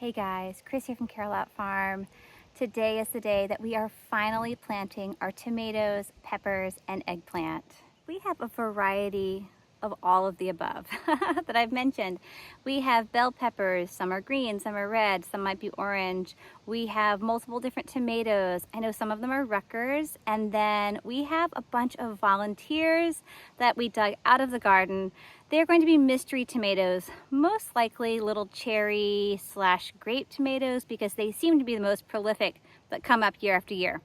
Hey guys, Chris here from Carolot Farm. Today is the day that we are finally planting our tomatoes, peppers, and eggplant. We have a variety of all of the above that I've mentioned. We have bell peppers, some are green, some are red, some might be orange. We have multiple different tomatoes. I know some of them are Rutgers, and then we have a bunch of volunteers that we dug out of the garden. They're going to be mystery tomatoes, most likely little cherry / grape tomatoes because they seem to be the most prolific that come up year after year.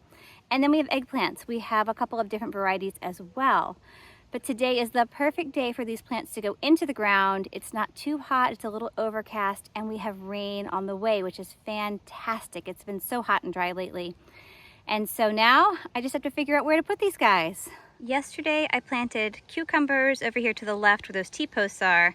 And then we have eggplants. We have a couple of different varieties as well. But today is the perfect day for these plants to go into the ground. It's not too hot, it's a little overcast, and we have rain on the way, which is fantastic. It's been so hot and dry lately. And so now I just have to figure out where to put these guys. Yesterday I planted cucumbers over here to the left where those T-posts are,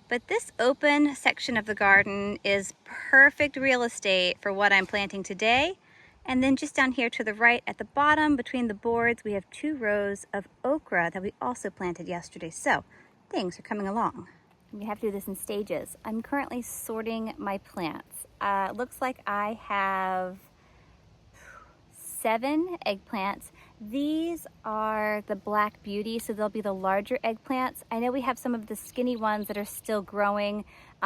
but this open section of the garden is perfect real estate for what I'm planting today. And then just down here to the right at the bottom between the boards, we have 2 rows of okra that we also planted yesterday. So things are coming along. We have to do this in stages. I'm currently sorting my plants. Looks like I have 7 eggplants. These are the Black Beauty, so they'll be the larger eggplants. I know we have some of the skinny ones that are still growing.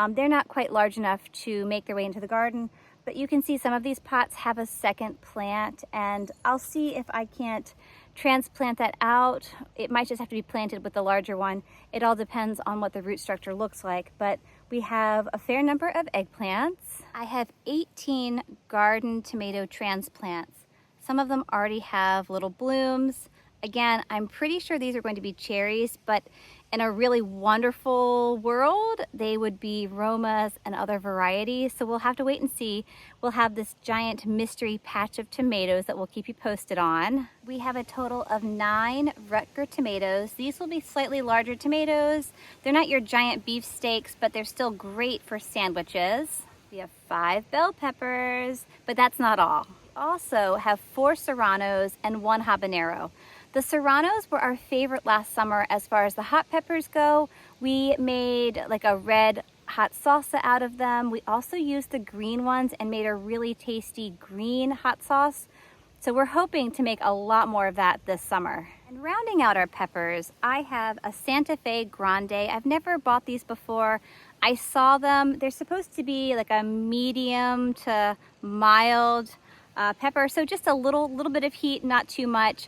They're not quite large enough to make their way into the garden, but you can see some of these pots have a second plant, and I'll see if I can't transplant that out. It might just have to be planted with the larger one. It all depends on what the root structure looks like, but we have a fair number of eggplants. I have 18 garden tomato transplants. Some of them already have little blooms. Again, I'm pretty sure these are going to be cherries, but in a really wonderful world, they would be Romas and other varieties. So we'll have to wait and see. We'll have this giant mystery patch of tomatoes that we'll keep you posted on. We have a total of 9 Rutger tomatoes. These will be slightly larger tomatoes. They're not your giant beefsteaks, but they're still great for sandwiches. We have 5 bell peppers, but that's not all. Also have 4 serranos and 1 habanero. The serranos were our favorite last summer as far as the hot peppers go. We made like a red hot salsa out of them. We also used the green ones and made a really tasty green hot sauce. So we're hoping to make a lot more of that this summer. And rounding out our peppers, I have a Santa Fe Grande. I've never bought these before. I saw them. They're supposed to be like a medium to mild pepper, so just a little bit of heat, not too much.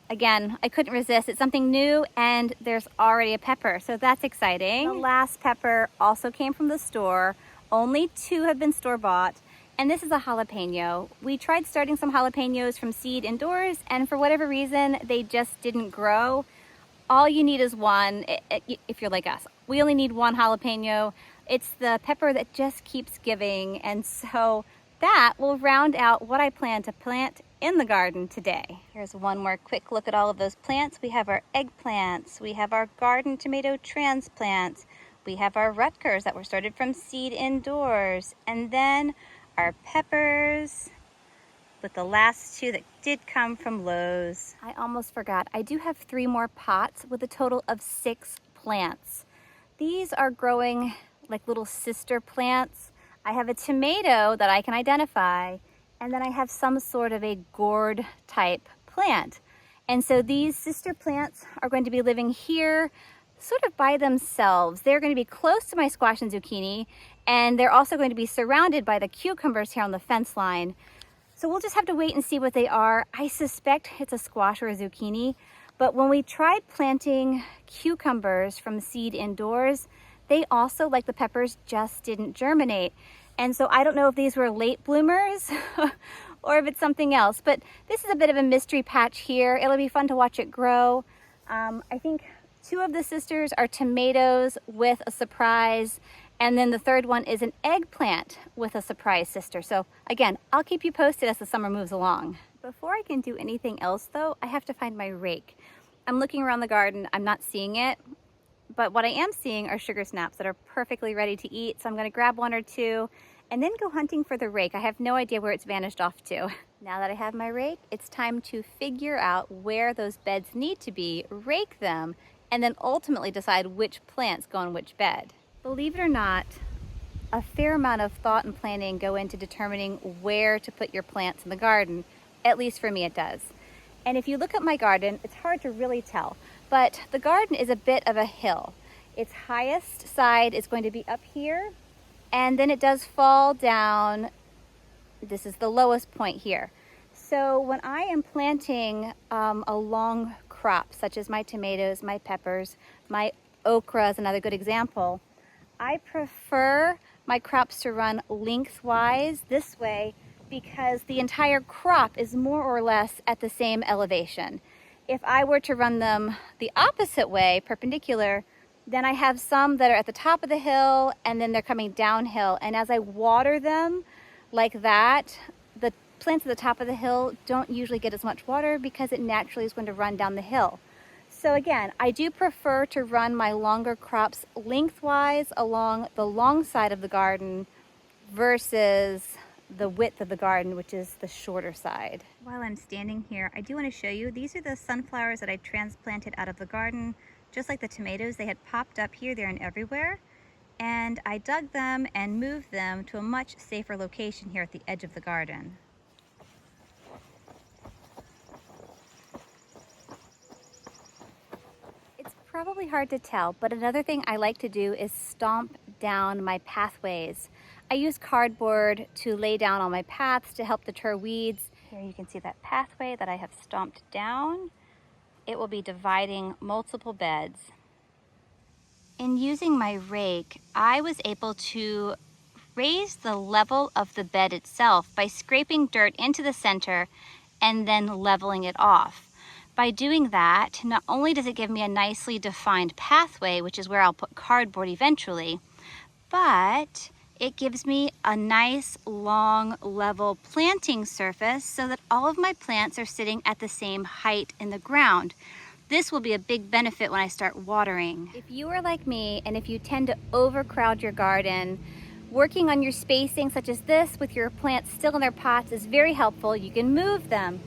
Again, I couldn't resist. It's something new, and there's already a pepper, so that's exciting. The last pepper also came from the store. Only 2 have been store-bought, and this is a jalapeno. We tried starting some jalapenos from seed indoors, and for whatever reason, they just didn't grow. All you need is one, if you're like us. We only need 1 jalapeno. It's the pepper that just keeps giving, and so that will round out what I plan to plant in the garden today. Here's one more quick look at all of those plants. We have our eggplants, we have our garden tomato transplants, we have our Rutgers that were started from seed indoors, and then our peppers with the last 2 that did come from Lowe's. I almost forgot, I do have 3 more pots with a total of 6 plants. These are growing like little sister plants. I have a tomato that I can identify, and then I have some sort of a gourd type plant. And so these sister plants are going to be living here sort of by themselves. They're going to be close to my squash and zucchini, and they're also going to be surrounded by the cucumbers here on the fence line. So we'll just have to wait and see what they are. I suspect it's a squash or a zucchini, but when we tried planting cucumbers from seed indoors, they also, like the peppers, just didn't germinate. And so I don't know if these were late bloomers or if it's something else, but this is a bit of a mystery patch here. It'll be fun to watch it grow. I think 2 of the sisters are tomatoes with a surprise, and then the third one is an eggplant with a surprise sister. So again, I'll keep you posted as the summer moves along. Before I can do anything else though, I have to find my rake. I'm looking around the garden, I'm not seeing it. But what I am seeing are sugar snaps that are perfectly ready to eat. So I'm gonna grab 1 or 2 and then go hunting for the rake. I have no idea where it's vanished off to. Now that I have my rake, it's time to figure out where those beds need to be, rake them, and then ultimately decide which plants go in which bed. Believe it or not, a fair amount of thought and planning go into determining where to put your plants in the garden. At least for me it does. And if you look at my garden, it's hard to really tell, but the garden is a bit of a hill. Its highest side is going to be up here, and then it does fall down. This is the lowest point here. So when I am planting a long crop, such as my tomatoes, my peppers, my okra is another good example, I prefer my crops to run lengthwise this way because the entire crop is more or less at the same elevation. If I were to run them the opposite way, perpendicular, then I have some that are at the top of the hill and then they're coming downhill. And as I water them like that, the plants at the top of the hill don't usually get as much water because it naturally is going to run down the hill. So again, I do prefer to run my longer crops lengthwise along the long side of the garden versus the width of the garden, which is the shorter side. While I'm standing here, I do want to show you, these are the sunflowers that I transplanted out of the garden. Just like the tomatoes, they had popped up here, there, and everywhere. And I dug them and moved them to a much safer location here at the edge of the garden. Probably hard to tell, but another thing I like to do is stomp down my pathways. I use cardboard to lay down on my paths to help deter weeds. Here you can see that pathway that I have stomped down. It will be dividing multiple beds. In using my rake, I was able to raise the level of the bed itself by scraping dirt into the center and then leveling it off. By doing that, not only does it give me a nicely defined pathway, which is where I'll put cardboard eventually, but it gives me a nice long level planting surface so that all of my plants are sitting at the same height in the ground. This will be a big benefit when I start watering. If you are like me and if you tend to overcrowd your garden, working on your spacing such as this with your plants still in their pots is very helpful. You can move them.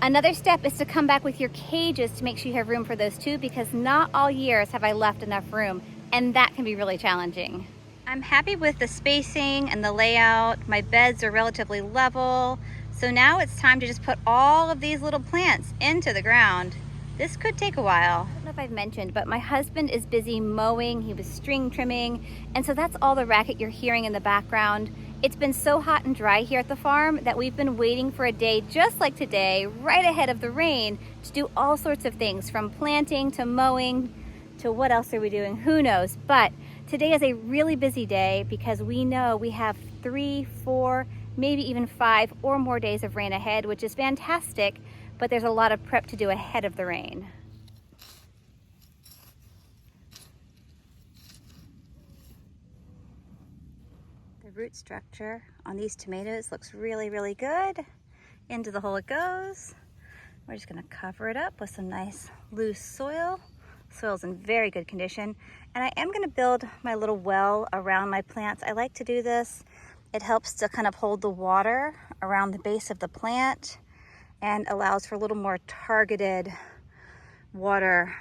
Another step is to come back with your cages to make sure you have room for those too, because not all years have I left enough room, and that can be really challenging. I'm happy with the spacing and the layout. My beds are relatively level, so now it's time to just put all of these little plants into the ground. This could take a while. I don't know if I've mentioned, but my husband is busy mowing. He was string trimming, and so that's all the racket you're hearing in the background. It's been so hot and dry here at the farm that we've been waiting for a day just like today, right ahead of the rain, to do all sorts of things, from planting to mowing to what else are we doing? Who knows? But today is a really busy day because we know we have 3, 4, maybe even 5 or more days of rain ahead, which is fantastic, but there's a lot of prep to do ahead of the rain. The root structure on these tomatoes looks really, really good. Into the hole it goes. We're just gonna cover it up with some nice loose soil. Soil's in very good condition. And I am gonna build my little well around my plants. I like to do this. It helps to kind of hold the water around the base of the plant and allows for a little more targeted water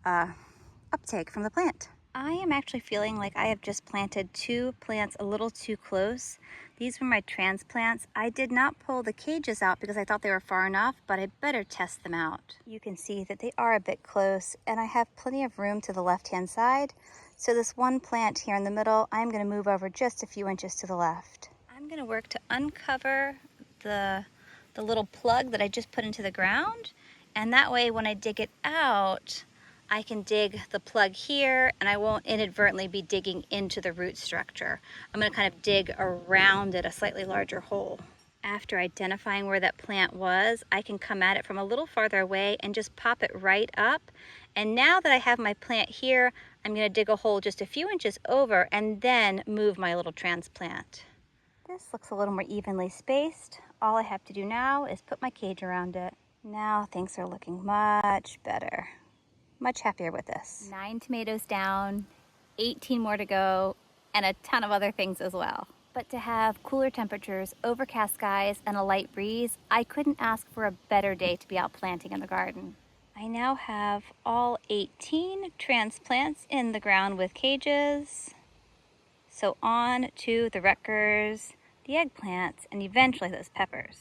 uptake from the plant. I am actually feeling like I have just planted 2 plants a little too close. These were my transplants. I did not pull the cages out because I thought they were far enough, but I better test them out. You can see that they are a bit close, and I have plenty of room to the left-hand side. So this one plant here in the middle, I'm gonna move over just a few inches to the left. I'm gonna work to uncover the little plug that I just put into the ground, and that way when I dig it out, I can dig the plug here and I won't inadvertently be digging into the root structure. I'm going to kind of dig around it, a slightly larger hole. After identifying where that plant was, I can come at it from a little farther away and just pop it right up. And now that I have my plant here, I'm going to dig a hole just a few inches over and then move my little transplant. This looks a little more evenly spaced. All I have to do now is put my cage around it. Now things are looking much better. Much happier with this. 9 tomatoes down, 18 more to go, and a ton of other things as well. But to have cooler temperatures, overcast skies, and a light breeze, I couldn't ask for a better day to be out planting in the garden. I now have all 18 transplants in the ground with cages. So on to the Rutgers, the eggplants, and eventually those peppers.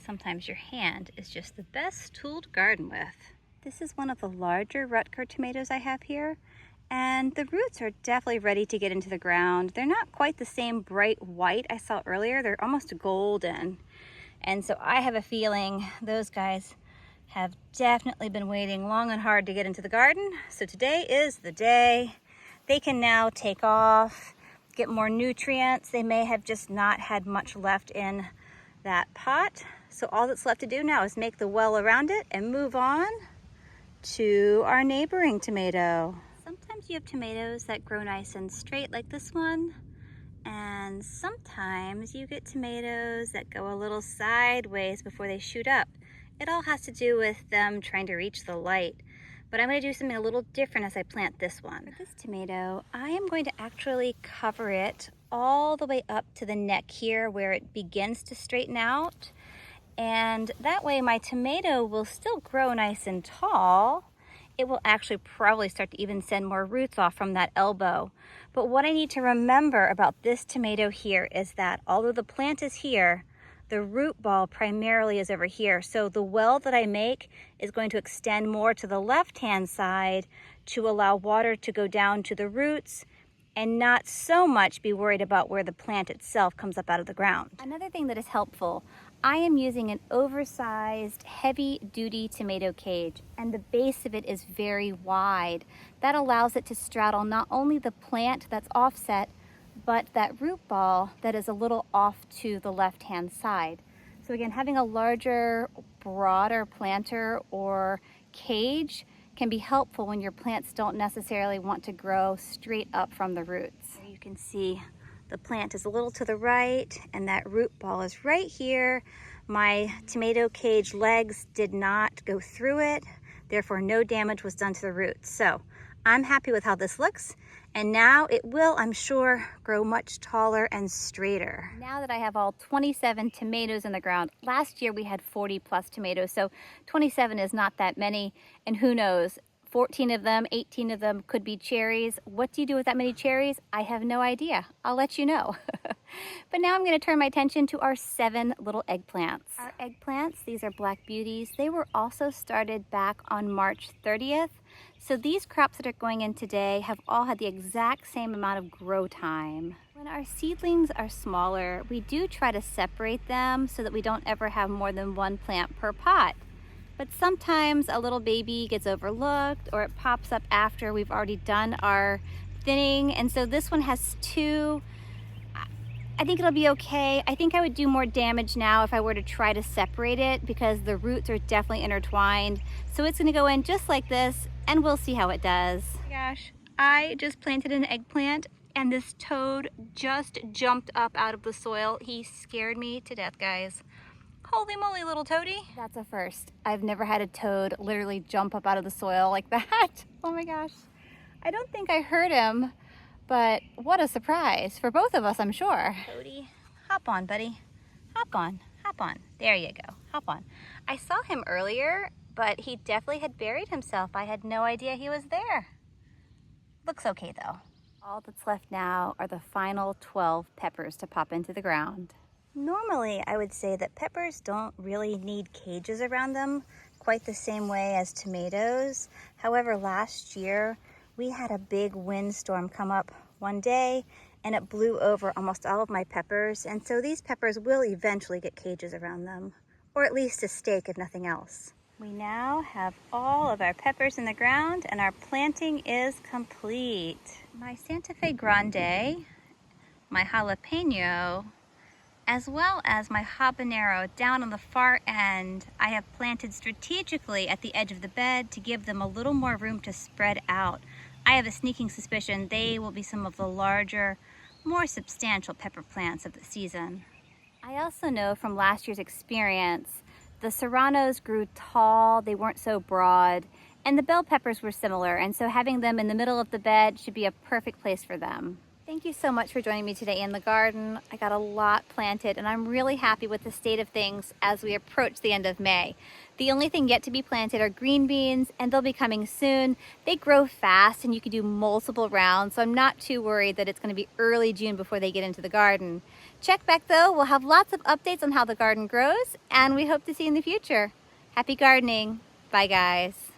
Sometimes your hand is just the best tool to garden with. This is one of the larger Rutger tomatoes I have here, and the roots are definitely ready to get into the ground. They're not quite the same bright white I saw earlier. They're almost golden. And so I have a feeling those guys have definitely been waiting long and hard to get into the garden. So today is the day. They can now take off, get more nutrients. They may have just not had much left in that pot. So all that's left to do now is make the well around it and move on to our neighboring tomato. Sometimes you have tomatoes that grow nice and straight like this one, and sometimes you get tomatoes that go a little sideways before they shoot up. It all has to do with them trying to reach the light. But I'm going to do something a little different as I plant this one. For this tomato, I am going to actually cover it all the way up to the neck here where it begins to straighten out. And that way my tomato will still grow nice and tall. It will actually probably start to even send more roots off from that elbow. But what I need to remember about this tomato here is that although the plant is here, the root ball primarily is over here. So the well that I make is going to extend more to the left-hand side to allow water to go down to the roots and not so much be worried about where the plant itself comes up out of the ground. Another thing that is helpful, I am using an oversized, heavy-duty tomato cage, and the base of it is very wide. That allows it to straddle not only the plant that's offset, but that root ball that is a little off to the left-hand side. So again, having a larger, broader planter or cage can be helpful when your plants don't necessarily want to grow straight up from the roots. You can see the plant is a little to the right and that root ball is right here. My tomato cage legs did not go through it, therefore no damage was done to the roots. So I'm happy with how this looks, and now it will, I'm sure, grow much taller and straighter. Now that I have all 27 tomatoes in the ground, last year we had 40 plus tomatoes, so 27 is not that many, and who knows, 14 of them, 18 of them could be cherries. What do you do with that many cherries? I have no idea. I'll let you know. But now I'm going to turn my attention to our 7 little eggplants. Our eggplants, these are black beauties. They were also started back on March 30th. So these crops that are going in today have all had the exact same amount of grow time. When our seedlings are smaller, we do try to separate them so that we don't ever have more than one plant per pot. But sometimes a little baby gets overlooked or it pops up after we've already done our thinning. And so this one has 2. I think it'll be okay. I think I would do more damage now if I were to try to separate it because the roots are definitely intertwined. So it's gonna go in just like this and we'll see how it does. Oh my gosh, I just planted an eggplant and this toad just jumped up out of the soil. He scared me to death, guys. Holy moly, little toady. That's a first. I've never had a toad literally jump up out of the soil like that. Oh my gosh. I don't think I hurt him, but what a surprise for both of us, I'm sure. Toady, hop on, buddy. Hop on, hop on. There you go, hop on. I saw him earlier, but he definitely had buried himself. I had no idea he was there. Looks okay though. All that's left now are the final 12 peppers to pop into the ground. Normally, I would say that peppers don't really need cages around them quite the same way as tomatoes. However, last year, we had a big windstorm come up one day and it blew over almost all of my peppers. And so these peppers will eventually get cages around them, or at least a stake if nothing else. We now have all of our peppers in the ground and our planting is complete. My Santa Fe Grande, my jalapeno, as well as my habanero down on the far end, I have planted strategically at the edge of the bed to give them a little more room to spread out. I have a sneaking suspicion they will be some of the larger, more substantial pepper plants of the season. I also know from last year's experience, the serranos grew tall, they weren't so broad, and the bell peppers were similar, and so having them in the middle of the bed should be a perfect place for them. Thank you so much for joining me today in the garden. I got a lot planted and I'm really happy with the state of things as we approach the end of May. The only thing yet to be planted are green beans, and they'll be coming soon. They grow fast and you can do multiple rounds, so I'm not too worried that it's going to be early June before they get into the garden. Check back though, we'll have lots of updates on how the garden grows, and we hope to see you in the future. Happy gardening. Bye guys.